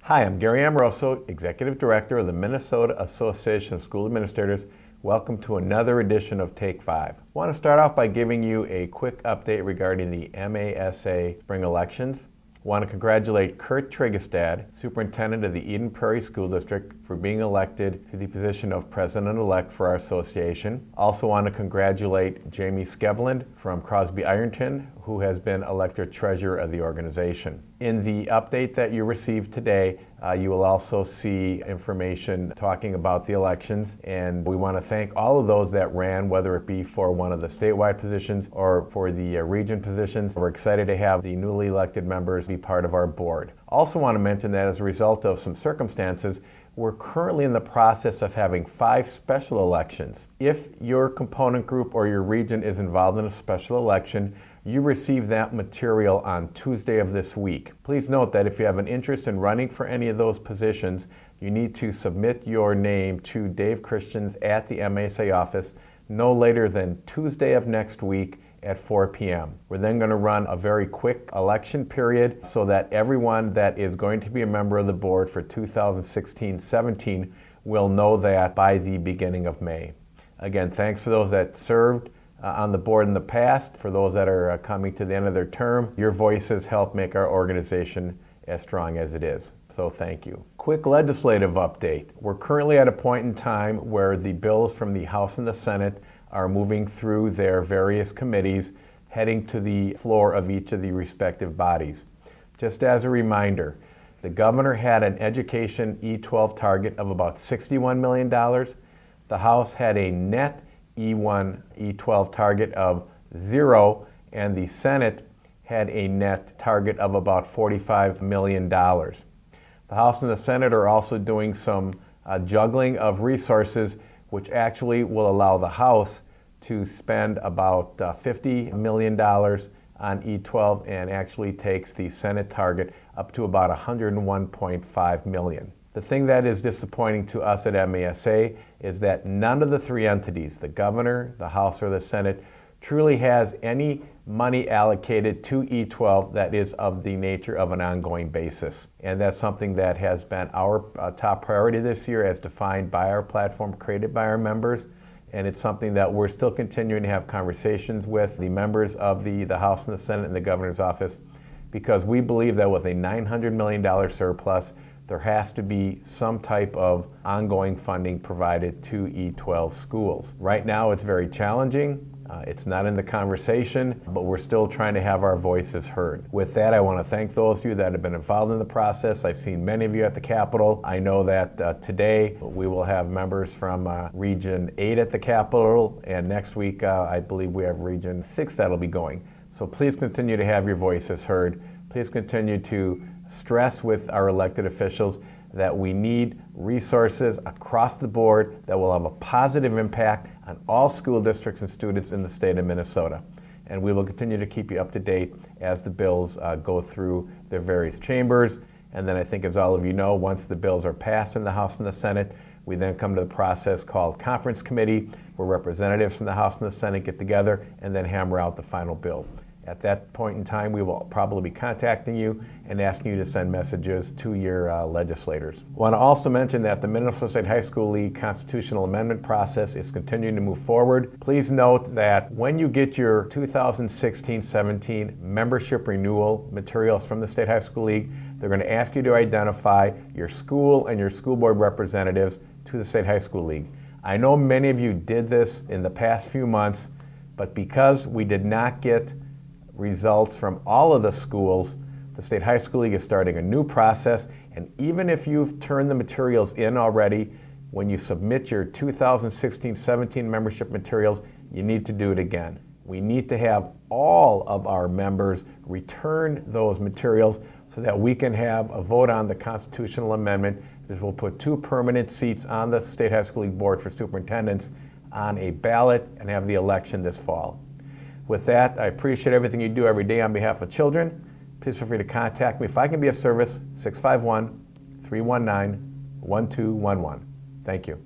Hi, I'm Gary Amoroso, Executive Director of the Minnesota Association of School Administrators. Welcome to another edition of Take 5. I want to start off by giving you a quick update regarding the MASA spring elections. I want to congratulate Kurt Trigestad, Superintendent of the Eden Prairie School District, for being elected to the position of President-elect for our association. Also want to congratulate Jamie Skevland from Crosby Ironton, who has been elected Treasurer of the organization. In the update that you received today, you will also see information talking about the elections, and we want to thank all of those that ran, whether it be for one of the statewide positions or for the region positions. We're excited to have the newly elected members be part of our board. Also want to mention that as a result of some circumstances, we're currently in the process of having 5 special elections. If your component group or your region is involved in a special election, you receive that material on Tuesday of this week. Please note that if you have an interest in running for any of those positions, you need to submit your name to Dave Christians at the MASA office no later than Tuesday of next week at 4 p.m. We're then going to run a very quick election period so that everyone that is going to be a member of the board for 2016-17 will know that by the beginning of May. Again, thanks for those that served on the board in the past. For those that are coming to the end of their term, your voices help make our organization as strong as it is. So thank you. Quick legislative update. We're currently at a point in time where the bills from the House and the Senate are moving through their various committees, heading to the floor of each of the respective bodies. Just as a reminder, the governor had an education E-12 target of about $61 million. The House had a net E-12 target of 0, and the Senate had a net target of about $45 million. The House and the Senate are also doing some juggling of resources, which actually will allow the House to spend about $50 million on E-12 and actually takes the Senate target up to about $101.5 million. The thing that is disappointing to us at MASA is that none of the 3 entities, the governor, the House, or the Senate, truly has any money allocated to E-12 that is of the nature of an ongoing basis. And that's something that has been our top priority this year as defined by our platform created by our members. And it's something that we're still continuing to have conversations with the members of the House and the Senate and the governor's office, because we believe that with a $900 million surplus, there has to be some type of ongoing funding provided to E-12 schools. Right now it's very challenging. It's not in the conversation, but we're still trying to have our voices heard. With that, I want to thank those of you that have been involved in the process. I've seen many of you at the Capitol. I know that today we will have members from Region 8 at the Capitol, and next week I believe we have Region 6 that'll be going. So please continue to have your voices heard. Please continue to stress with our elected officials that we need resources across the board that will have a positive impact on all school districts and students in the state of Minnesota. And we will continue to keep you up to date as the bills go through their various chambers. And then I think, as all of you know, once the bills are passed in the House and the Senate, we then come to the process called conference committee, where representatives from the House and the Senate get together and then hammer out the final bill. At that point in time, we will probably be contacting you and asking you to send messages to your legislators. I want to also mention that the Minnesota State High School League constitutional amendment process is continuing to move forward. Please note that when you get your 2016-17 membership renewal materials from the State High School League, they're going to ask you to identify your school and your school board representatives to the State High School League. I know many of you did this in the past few months, but because we did not get results from all of the schools, the State High School League is starting a new process, and even if you've turned the materials in already, when you submit your 2016-17 membership materials, you need to do it again. We need to have all of our members return those materials so that we can have a vote on the constitutional amendment, which will put 2 permanent seats on the State High School League board for superintendents on a ballot and have the election this fall. With that, I appreciate everything you do every day on behalf of children. Please feel free to contact me if I can be of service, 651-319-1211. Thank you.